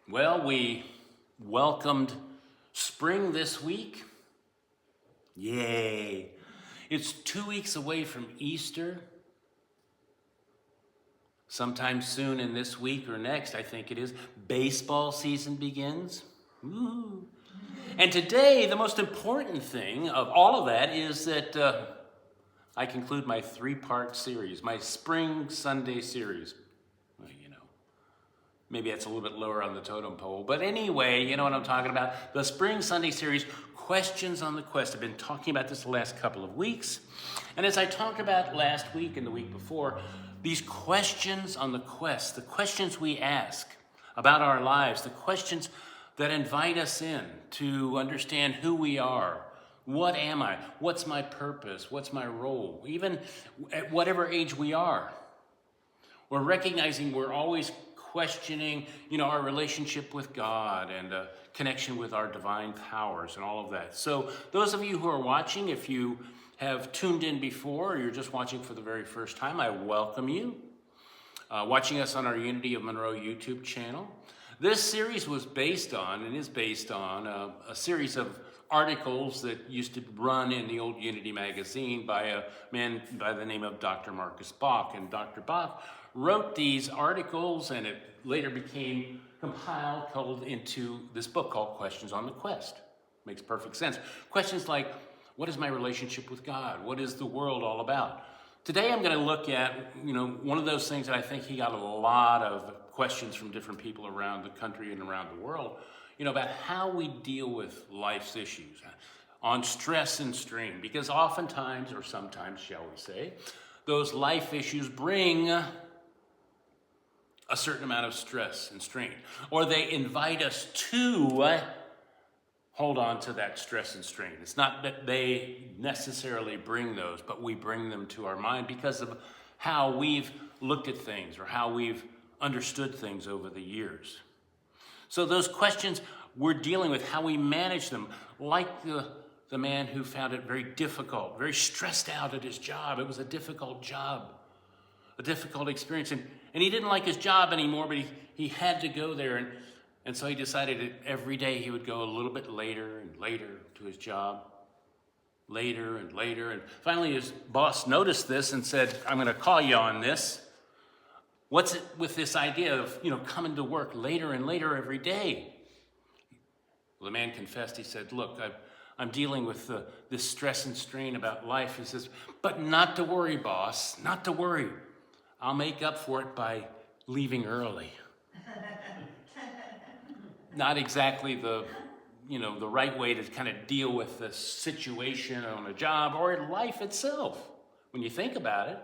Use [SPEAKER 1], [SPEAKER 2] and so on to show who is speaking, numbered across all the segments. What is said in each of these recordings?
[SPEAKER 1] Well, we welcomed spring this week. Yay. It's 2 weeks away from Easter. Sometime soon in this week or next, I think it is, baseball season begins. Woo. And today, the most important thing of all of that is that I conclude my 3-part series, my Spring Sunday series. Well, maybe that's a little bit lower on the totem pole. But anyway, you know what I'm talking about. The Spring Sunday series, Questions on the Quest. I've been talking about this the last couple of weeks. And as I talked about last week and the week before, these questions on the quest, the questions we ask about our lives, the questions that invite us in to understand who we are. What am I? What's my purpose? What's my role? Even at whatever age we are, we're recognizing we're always questioning, our relationship with God and connection with our divine powers and all of that. So those of you who are watching, if you have tuned in before or you're just watching for the very first time, I welcome you. Watching us on our Unity of Monroe YouTube channel. This series was based on and is based on a series of articles that used to run in the old Unity magazine by a man by the name of Dr. Marcus Bach. And Dr. Bach wrote these articles, and it later became compiled, called into this book called Questions on the Quest. Makes perfect sense. Questions like, what is my relationship with God? What is the world all about? Today I'm going to look at, one of those things that I think he got a lot of questions from different people around the country and around the world, about how we deal with life's issues on stress and strain. Because oftentimes, or sometimes, shall we say, those life issues bring a certain amount of stress and strain. Or they invite us to hold on to that stress and strain. It's not that they necessarily bring those, but we bring them to our mind because of how we've looked at things or how we've understood things over the years. So those questions we're dealing with, how we manage them, like the man who found it very difficult, very stressed out at his job. It was a difficult job, a difficult experience. And he didn't like his job anymore, but he had to go there. And so he decided that every day he would go a little bit later and later to his job, later and later. And finally his boss noticed this and said, I'm going to call you on this. What's it with this idea of, coming to work later and later every day? Well, the man confessed. He said, look, I'm dealing with this stress and strain about life. He says, but not to worry, boss, not to worry. I'll make up for it by leaving early. Not exactly the right way to kind of deal with the situation on a job or in life itself, when you think about it.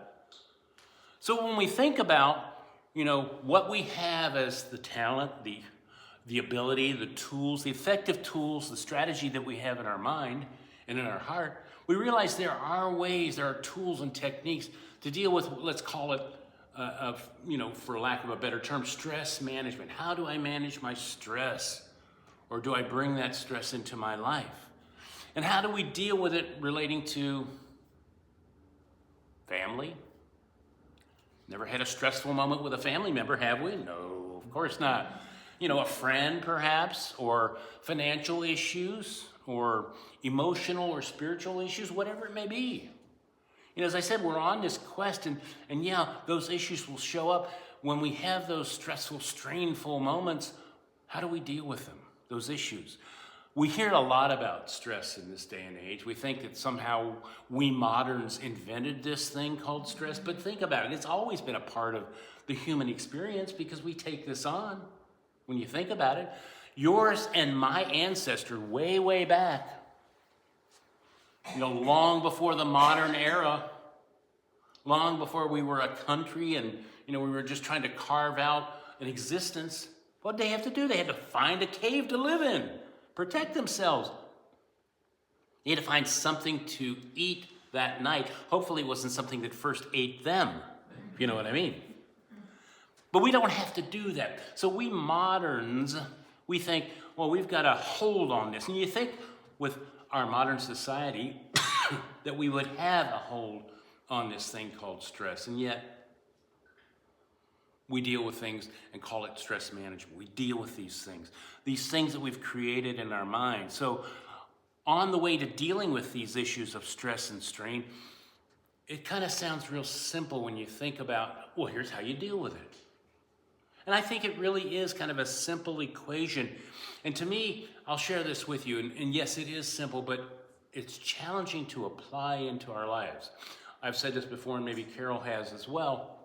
[SPEAKER 1] So when we think about, what we have as the talent, the ability, the tools, the effective tools, the strategy that we have in our mind and in our heart, we realize there are ways, there are tools and techniques to deal with, let's call it, for lack of a better term, stress management. How do I manage my stress? Or do I bring that stress into my life? And how do we deal with it relating to family? Never had a stressful moment with a family member, have we? No, of course not. A friend perhaps, or financial issues, or emotional or spiritual issues, whatever it may be. As I said, we're on this quest, and those issues will show up when we have those stressful, strainful moments. How do we deal with them, those issues? We hear a lot about stress in this day and age. We think that somehow we moderns invented this thing called stress, but think about it. It's always been a part of the human experience because we take this on. When you think about it, yours and my ancestor way, way back, long before the modern era, long before we were a country and, we were just trying to carve out an existence, what did they have to do? They had to find a cave to live in, protect themselves. They had to find something to eat that night. Hopefully it wasn't something that first ate them, if you know what I mean. But we don't have to do that. So we moderns, we think, well, we've got a hold on this. And you think with our modern society that we would have a hold on this thing called stress. And yet, we deal with things and call it stress management. We deal with these things that we've created in our mind. So on the way to dealing with these issues of stress and strain, it kind of sounds real simple when you think about, well, here's how you deal with it. And I think it really is kind of a simple equation. And to me, I'll share this with you. And yes, it is simple, but it's challenging to apply into our lives. I've said this before, and maybe Carol has as well,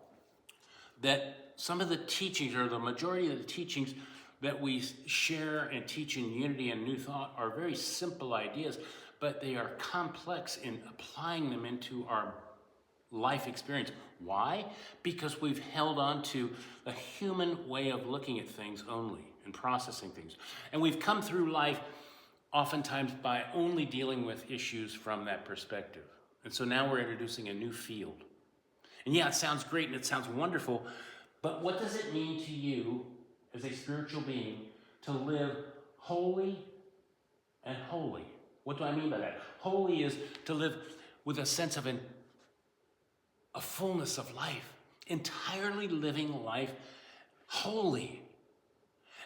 [SPEAKER 1] that some of the teachings, or the majority of the teachings that we share and teach in Unity and New Thought, are very simple ideas, but they are complex in applying them into our life experience. Why? Because we've held on to a human way of looking at things only and processing things. And we've come through life oftentimes by only dealing with issues from that perspective. And so now we're introducing a new field. And yeah, it sounds great and it sounds wonderful, but what does it mean to you as a spiritual being to live holy and holy? What do I mean by that? Holy is to live with a sense of a fullness of life, entirely living life holy.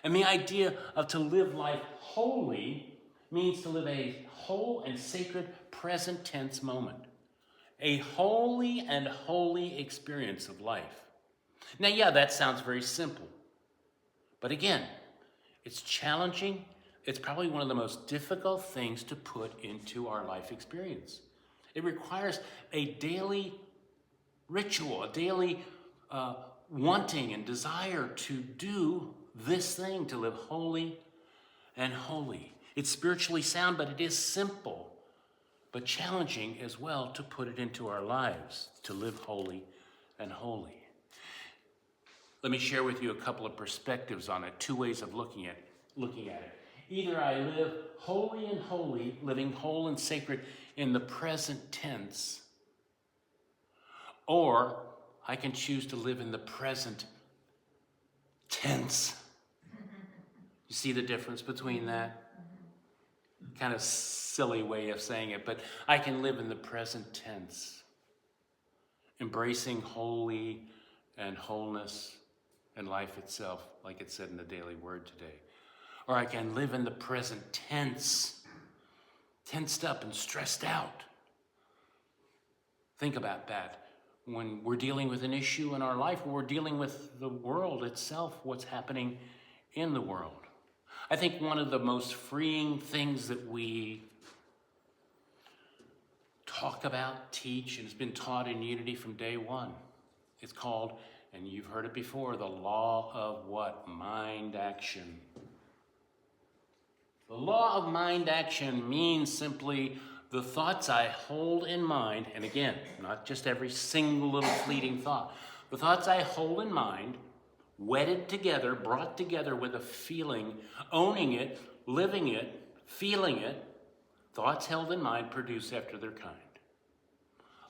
[SPEAKER 1] And the idea of to live life holy means to live a whole and sacred present tense moment. A holy and holy experience of life. Now, yeah, that sounds very simple. But again, it's challenging. It's probably one of the most difficult things to put into our life experience. It requires a daily ritual, a daily wanting and desire to do this thing, to live holy and holy. It's spiritually sound, but it is simple, but challenging as well to put it into our lives, to live holy and holy. Let me share with you a couple of perspectives on it, two ways of looking at it. Either I live holy and holy, living whole and sacred in the present tense, or I can choose to live in the present tense. You see the difference between that? Kind of silly way of saying it, but I can live in the present tense, embracing holy and wholeness and life itself, like it said in the daily word today. Or I can live in the present tense, tensed up and stressed out. Think about that. When we're dealing with an issue in our life, when we're dealing with the world itself, what's happening in the world. I think one of the most freeing things that we talk about, teach, and has been taught in Unity from day one, it's called, and you've heard it before, the law of what? Mind action. The law of mind action means simply the thoughts I hold in mind, and again, not just every single little fleeting thought, the thoughts I hold in mind, wedded together, brought together with a feeling, owning it, living it, feeling it, thoughts held in mind produce after their kind.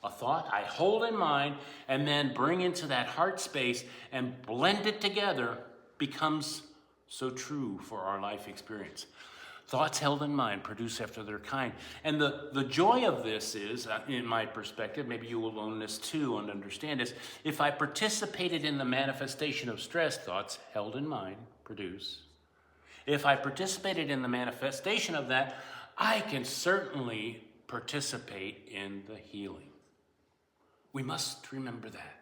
[SPEAKER 1] A thought I hold in mind and then bring into that heart space and blend it together becomes so true for our life experience. Thoughts held in mind produce after their kind. And the joy of this is, in my perspective, maybe you will own this too and understand this, if I participated in the manifestation of stress, thoughts held in mind produce. If I participated in the manifestation of that, I can certainly participate in the healing. We must remember that.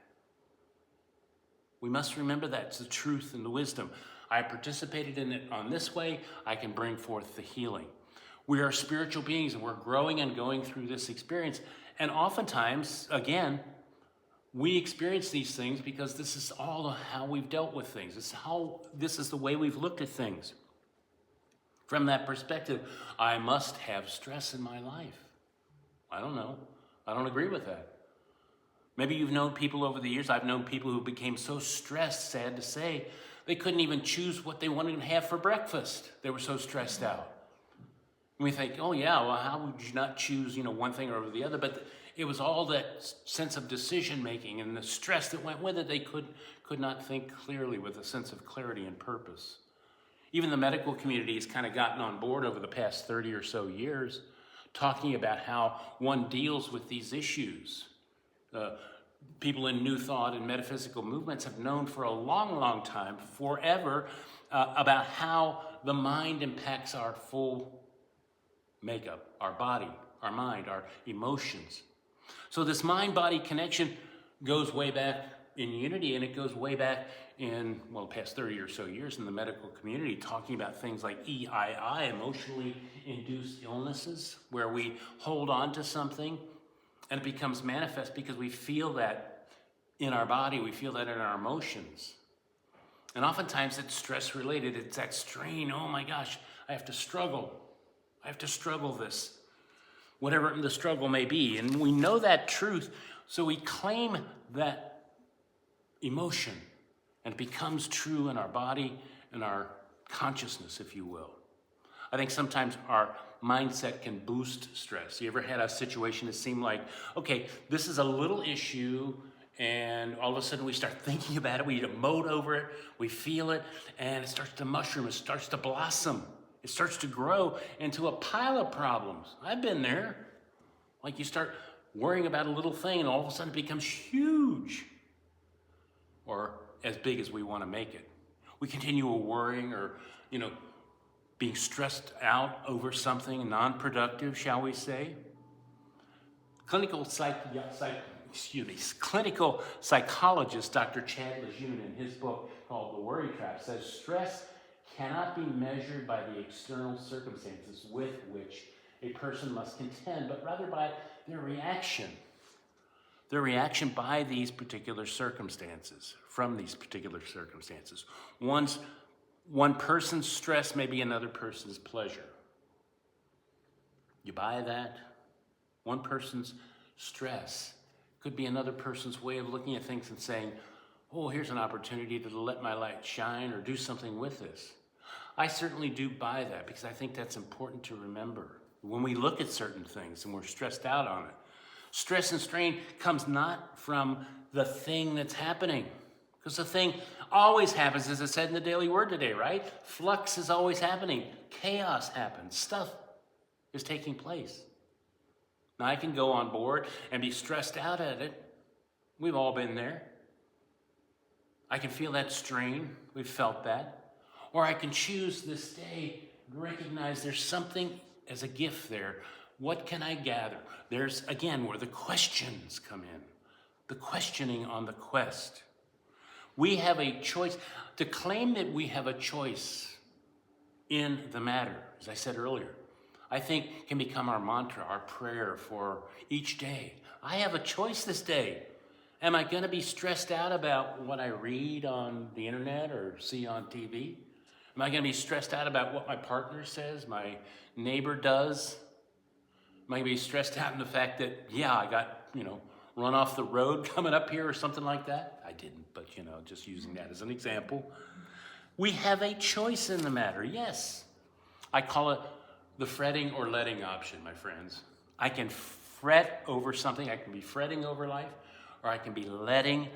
[SPEAKER 1] We must remember that. It's the truth and the wisdom. I participated in it on this way, I can bring forth the healing. We are spiritual beings and we're growing and going through this experience. And oftentimes, again, we experience these things because this is all how we've dealt with things. This is the way we've looked at things. From that perspective, I must have stress in my life. I don't know. I don't agree with that. Maybe you've known people over the years. I've known people who became so stressed, sad to say, they couldn't even choose what they wanted to have for breakfast. They were so stressed out. And we think, oh yeah, well, how would you not choose, one thing over the other? But it was all that sense of decision making and the stress that went with it. They could not think clearly with a sense of clarity and purpose. Even the medical community has kind of gotten on board over the past 30 or so years, talking about how one deals with these issues. people in New Thought and metaphysical movements have known for a long, long time, forever, about how the mind impacts our full makeup, our body, our mind, our emotions. So this mind-body connection goes way back in unity, and it goes way back in, well, the past 30 or so years in the medical community, talking about things like EII, emotionally induced illnesses, where we hold on to something and it becomes manifest because we feel that in our body, we feel that in our emotions. And oftentimes it's stress related. It's that strain. Oh my gosh, I have to struggle. I have to struggle this, whatever the struggle may be. And we know that truth, so we claim that emotion, and it becomes true in our body and our consciousness, if you will. I think sometimes our mindset can boost stress. You ever had a situation that seemed like, okay, this is a little issue, and all of a sudden we start thinking about it, we emote over it, we feel it, and it starts to mushroom, it starts to blossom, it starts to grow into a pile of problems. I've been there. Like you start worrying about a little thing, and all of a sudden it becomes huge, or as big as we want to make it. We continue worrying or, being stressed out over something non-productive, shall we say. Clinical psychologist Dr. Chad Lejeune, in his book called The Worry Trap, says stress cannot be measured by the external circumstances with which a person must contend, but rather by their reaction by these particular circumstances, from these particular circumstances. One person's stress may be another person's pleasure. You buy that? One person's stress could be another person's way of looking at things and saying, oh, here's an opportunity to let my light shine or do something with this. I certainly do buy that, because I think that's important to remember. When we look at certain things and we're stressed out on it, stress and strain comes not from the thing that's happening, because the thing always happens, as it said in the Daily Word today, right? Flux is always happening. Chaos happens. Stuff is taking place. Now, I can go on board and be stressed out at it. We've all been there. I can feel that strain. We've felt that. Or I can choose this day to recognize there's something as a gift there. What can I gather? There's, again, where the questions come in. The questioning on the quest. We have a choice. To claim that we have a choice in the matter, as I said earlier, I think can become our mantra, our prayer for each day. I have a choice this day. Am I going to be stressed out about what I read on the internet or see on TV? Am I going to be stressed out about what my partner says, my neighbor does? Am I going to be stressed out in the fact that, I got, run off the road coming up here or something like that? I didn't, but, just using that as an example. We have a choice in the matter, yes. I call it the fretting or letting option, my friends. I can fret over something, I can be fretting over life, or I can be letting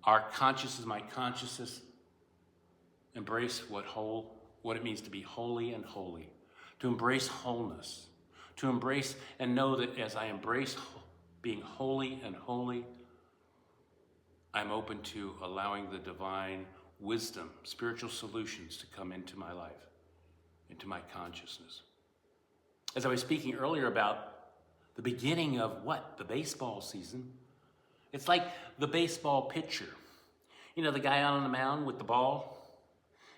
[SPEAKER 1] our consciousness, my consciousness, embrace what it means to be holy and holy, to embrace wholeness, to embrace and know that as I embrace being holy and holy, I'm open to allowing the divine wisdom, spiritual solutions to come into my life, into my consciousness. As I was speaking earlier about the beginning of the baseball season, it's like the baseball pitcher. The guy on the mound with the ball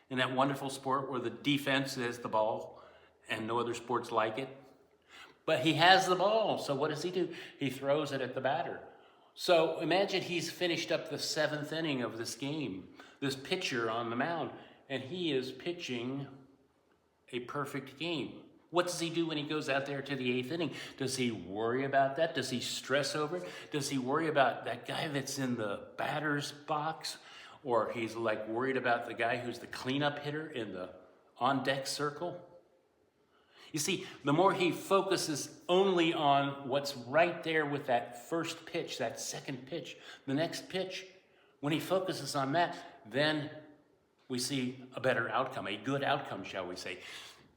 [SPEAKER 1] in that wonderful sport where the defense has the ball and no other sports like it. But he has the ball, so what does he do? He throws it at the batter. So imagine he's finished up the 7th inning of this game, this pitcher on the mound, and he is pitching a perfect game. What does he do when he goes out there to the 8th inning? Does he worry about that? Does he stress over it? Does he worry about that guy that's in the batter's box? Or he's like worried about the guy who's the cleanup hitter in the on-deck circle? You see, the more he focuses only on what's right there with that first pitch, that second pitch, the next pitch, when he focuses on that, then we see a better outcome, a good outcome, shall we say.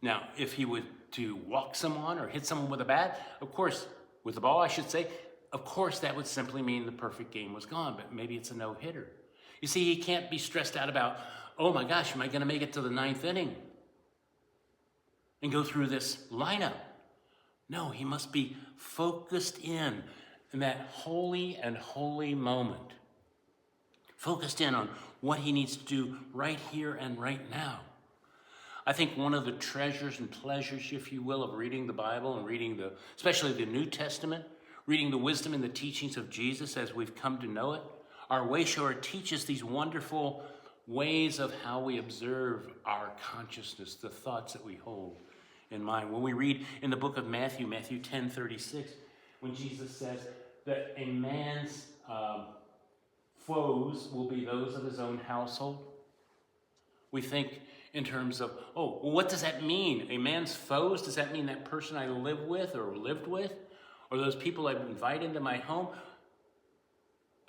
[SPEAKER 1] Now, if he were to walk someone or hit someone with a bat, of course, with the ball, I should say, Of course, that would simply mean the perfect game was gone, but maybe it's a no-hitter. You see, he can't be stressed out about, oh my gosh, am I going to make it to the ninth inning and go through this lineup? No, he must be focused in that holy and holy moment. Focused in on what he needs to do right here and right now. I think one of the treasures and pleasures, if you will, of reading the Bible and reading especially the New Testament, reading the wisdom and the teachings of Jesus as we've come to know it, our Wayshower teaches these wonderful ways of how we observe our consciousness, the thoughts that we hold in mind. When we read in the book of Matthew 10:36, when Jesus says that a man's foes will be those of his own household, we think in terms of, oh, well, what does that mean? A man's foes, does that mean that person I live with or lived with? Or those people I've invited into my home?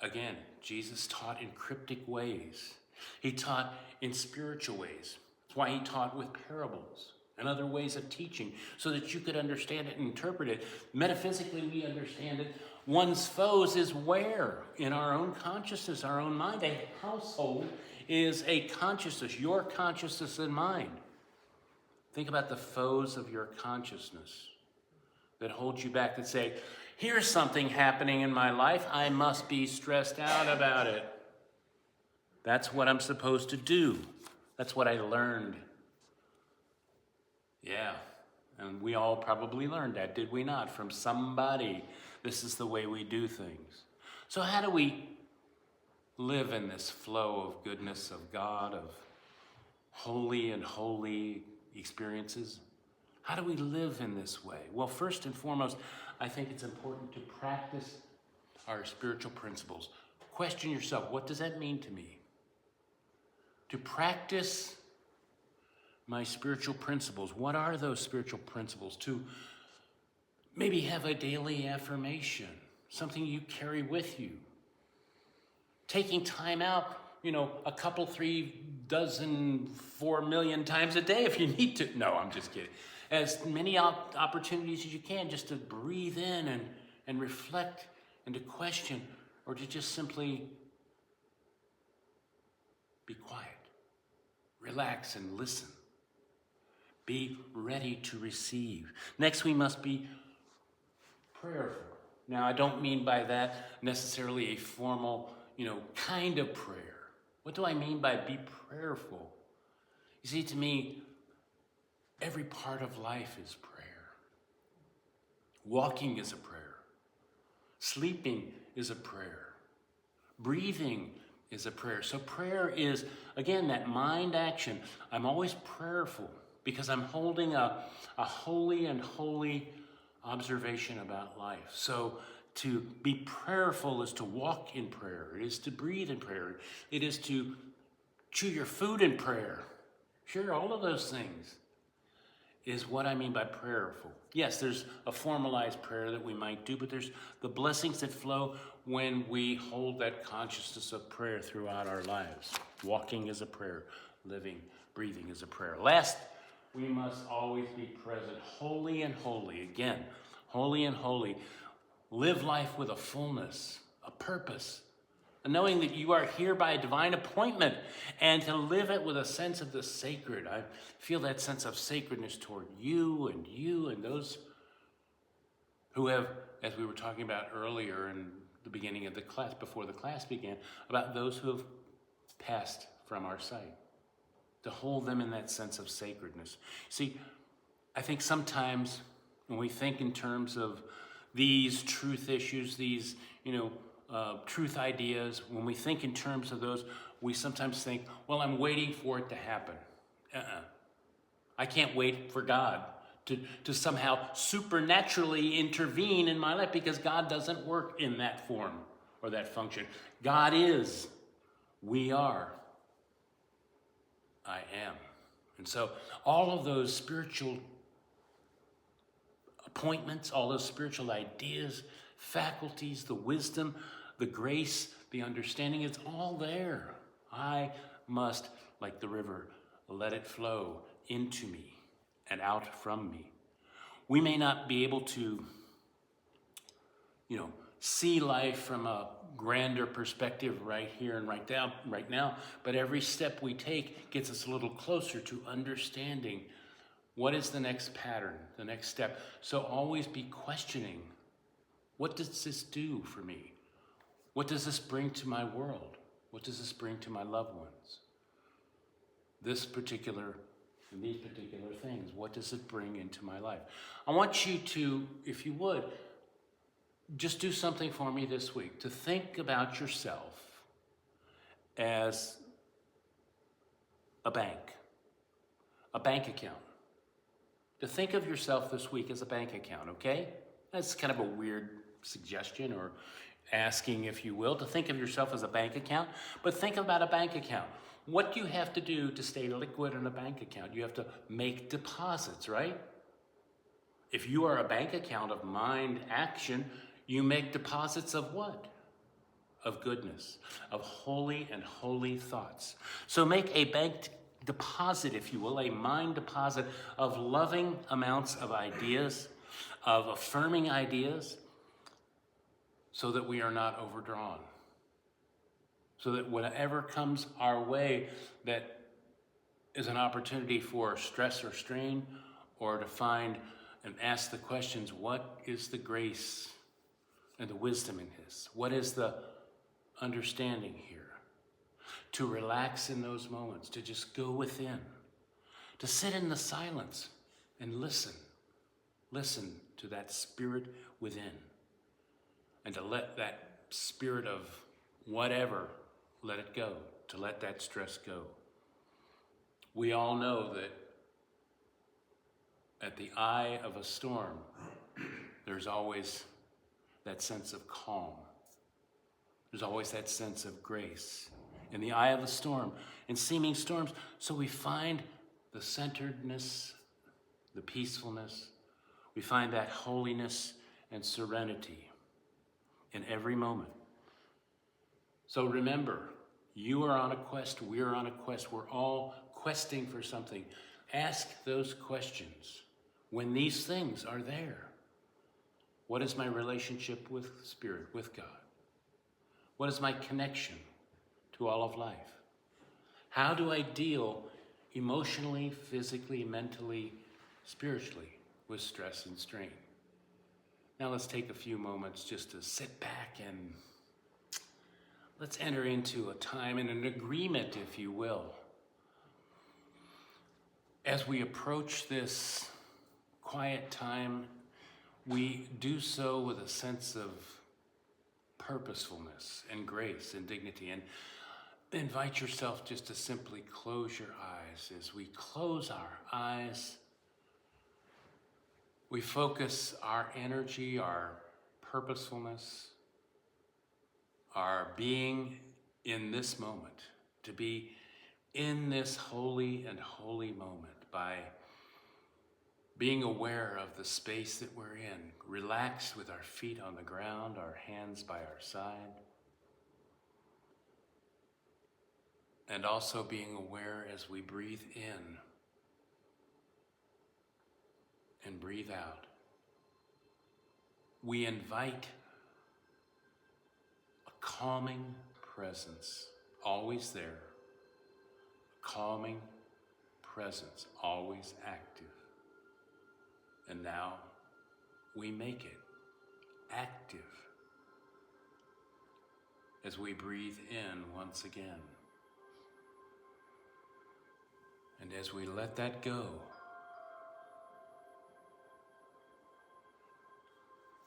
[SPEAKER 1] Again, Jesus taught in cryptic ways. He taught in spiritual ways. That's why he taught with parables and other ways of teaching, so that you could understand it and interpret it. Metaphysically, we understand it. One's foes is where? In our own consciousness, our own mind. A household is a consciousness, your consciousness and mine. Think about the foes of your consciousness that hold you back, that say, here's something happening in my life, I must be stressed out about it. That's what I'm supposed to do. That's what I learned. Yeah, and we all probably learned that, did we not? From somebody. This is the way we do things. So how do we live in this flow of goodness of God, of holy and holy experiences? How do we live in this way? Well, first and foremost, I think it's important to practice our spiritual principles. Question yourself, what does that mean to me? To practice my spiritual principles. What are those spiritual principles? To maybe have a daily affirmation, something you carry with you. Taking time out, a couple, 3 dozen, 4 million times a day if you need to. No, I'm just kidding. As many opportunities as you can, just to breathe in and reflect and to question, or to just simply be quiet, relax and listen. Be ready to receive. Next, we must be prayerful. Now, I don't mean by that necessarily a formal, kind of prayer. What do I mean by be prayerful? You see, to me, every part of life is prayer. Walking is a prayer. Sleeping is a prayer. Breathing is a prayer. So prayer is, again, that mind action. I'm always prayerful because I'm holding a holy and holy observation about life. So to be prayerful is to walk in prayer. It is to breathe in prayer. It is to chew your food in prayer. Sure, all of those things is what I mean by prayerful. Yes, there's a formalized prayer that we might do, but there's the blessings that flow when we hold that consciousness of prayer throughout our lives. Walking is a prayer. Living, breathing is a prayer. Last, we must always be present. Holy and holy. Again, holy and holy. Live life with a fullness, a purpose, and knowing that you are here by a divine appointment, and to live it with a sense of the sacred. I feel that sense of sacredness toward you and those who have, as we were talking about earlier in the beginning of the class, before the class began, about those who have passed from our sight. To hold them in that sense of sacredness. See, I think sometimes when we think in terms of these truth issues, these, truth ideas, when we think in terms of those, we sometimes think, well, I'm waiting for it to happen. I can't wait for God to somehow supernaturally intervene in my life, because God doesn't work in that form or that function. God is, we are, I am. And so all of those spiritual appointments, all those spiritual ideas, faculties, the wisdom, the grace, the understanding, it's all there. I must, like the river, let it flow into me and out from me. We may not be able to, see life from a grander perspective right here and right now. But every step we take gets us a little closer to understanding what is the next pattern, the next step. So always be questioning, what does this do for me? What does this bring to my world? What does this bring to my loved ones? These particular things, what does it bring into my life? I want you to, if you would, just do something for me this week, to think about yourself as a bank account. To think of yourself this week as a bank account, okay? That's kind of a weird suggestion or asking, if you will, to think of yourself as a bank account, but think about a bank account. What do you have to do to stay liquid in a bank account? You have to make deposits, right? If you are a bank account of mind action, you make deposits of what? Of goodness, of holy and holy thoughts. So make a bank deposit, if you will, a mind deposit of loving amounts of ideas, of affirming ideas, so that we are not overdrawn. So that whatever comes our way that is an opportunity for stress or strain, or to find and ask the questions, what is the grace and the wisdom in this? What is the understanding here? To relax in those moments, to just go within, to sit in the silence and listen to that spirit within, and to let that spirit of whatever, let it go, to let that stress go. We all know that at the eye of a storm, there's always that sense of calm. There's always that sense of grace in the eye of the storm, in seeming storms. So we find the centeredness, the peacefulness. We find that holiness and serenity in every moment. So remember, you are on a quest, we're on a quest, we're all questing for something. Ask those questions when these things are there. What is my relationship with Spirit, with God? What is my connection to all of life? How do I deal emotionally, physically, mentally, spiritually with stress and strain? Now let's take a few moments just to sit back and let's enter into a time and an agreement, if you will. As we approach this quiet time, we do so with a sense of purposefulness and grace and dignity. And invite yourself just to simply close your eyes. As we close our eyes, we focus our energy, our purposefulness, our being in this moment, to be in this holy and holy moment by being aware of the space that we're in, relaxed with our feet on the ground, our hands by our side, and also being aware as we breathe in and breathe out. We invite a calming presence, always there, a calming presence, always active. And now we make it active as we breathe in once again. And as we let that go,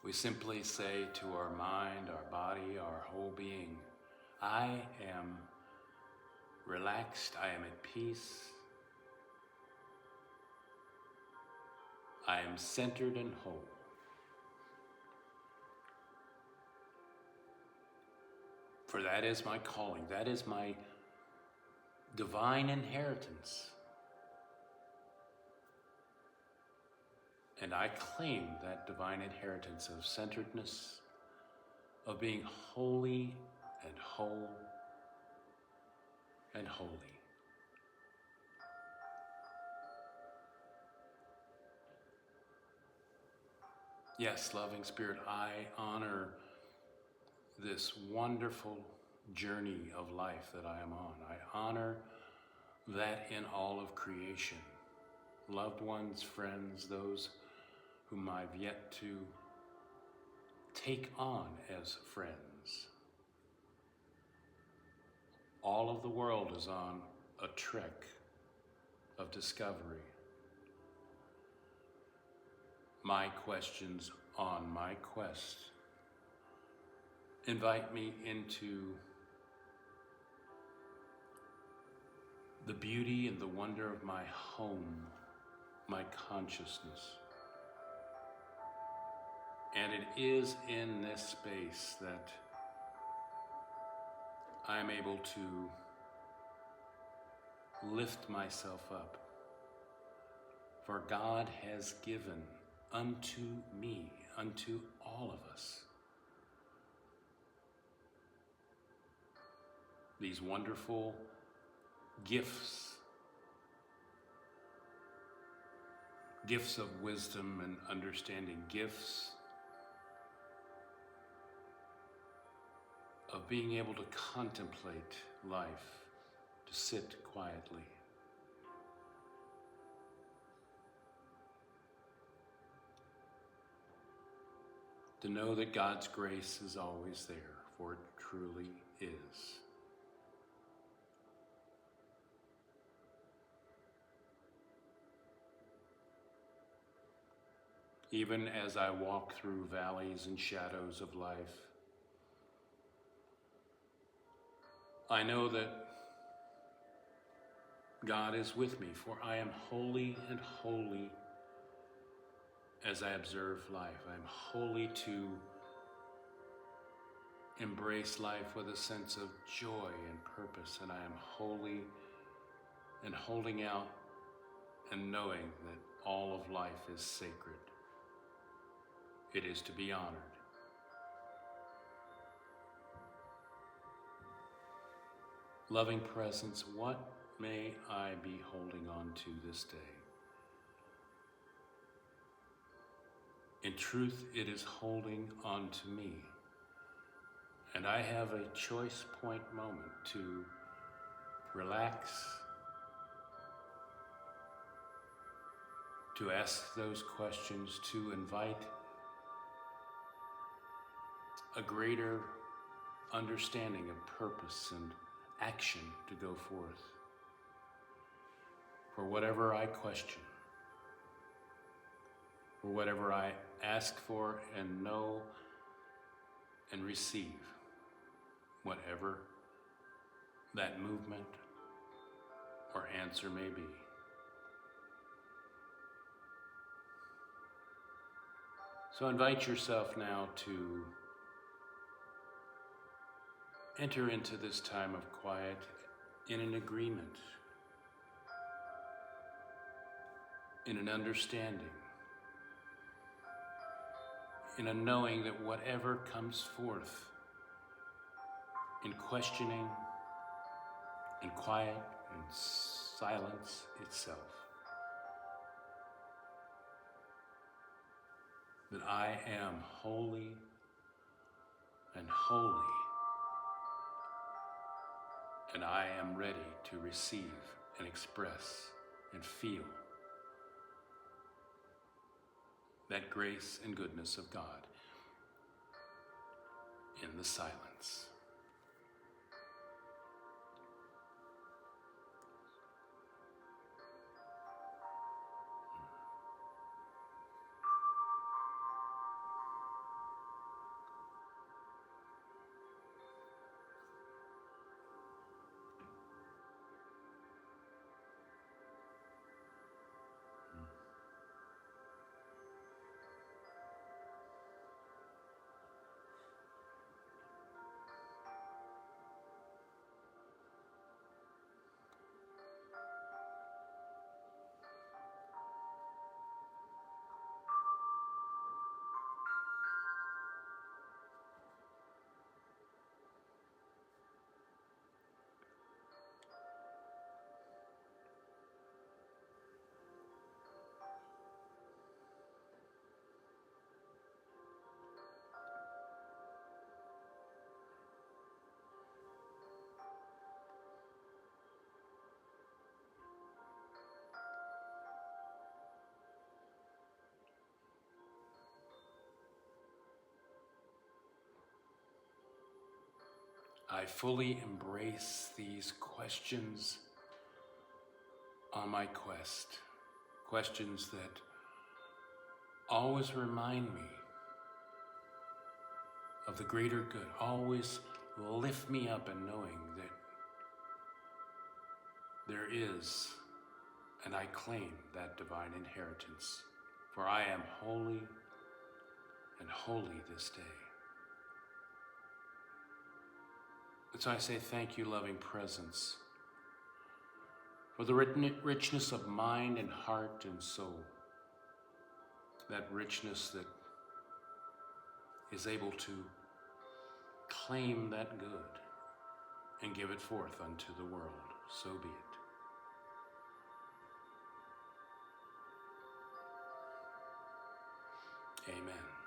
[SPEAKER 1] we simply say to our mind, our body, our whole being, I am relaxed, I am at peace, I am centered and whole. For that is my calling, that is my divine inheritance. And I claim that divine inheritance of centeredness, of being holy and whole and holy. Yes, loving Spirit, I honor this wonderful journey of life that I am on. I honor that in all of creation. Loved ones, friends, those whom I've yet to take on as friends. All of the world is on a trek of discovery. My questions on my quest invite me into the beauty and the wonder of my home, my consciousness. And it is in this space that I'm able to lift myself up. For God has given unto me, unto all of us, these wonderful gifts of wisdom and understanding, gifts of being able to contemplate life, to sit quietly. To know that God's grace is always there, for it truly is. Even as I walk through valleys and shadows of life, I know that God is with me, for I am holy and holy as I observe life. I am holy to embrace life with a sense of joy and purpose, and I am holy and holding out and knowing that all of life is sacred. It is to be honored. Loving presence, what may I be holding on to this day? In truth, it is holding on to me. And I have a choice point moment to relax, to ask those questions, to invite a greater understanding of purpose and action to go forth. For whatever I question, for whatever I ask for and know and receive, whatever that movement or answer may be. So invite yourself now to enter into this time of quiet in an agreement, in an understanding, in a knowing that whatever comes forth in questioning, in quiet, in silence itself, that I am holy and holy, and I am ready to receive and express and feel that grace and goodness of God in the silence. I fully embrace these questions on my quest. Questions that always remind me of the greater good, always lift me up in knowing that there is, and I claim that divine inheritance, for I am holy and holy this day. And so I say thank you, loving presence, for the richness of mind and heart and soul, that richness that is able to claim that good and give it forth unto the world. So be it. Amen.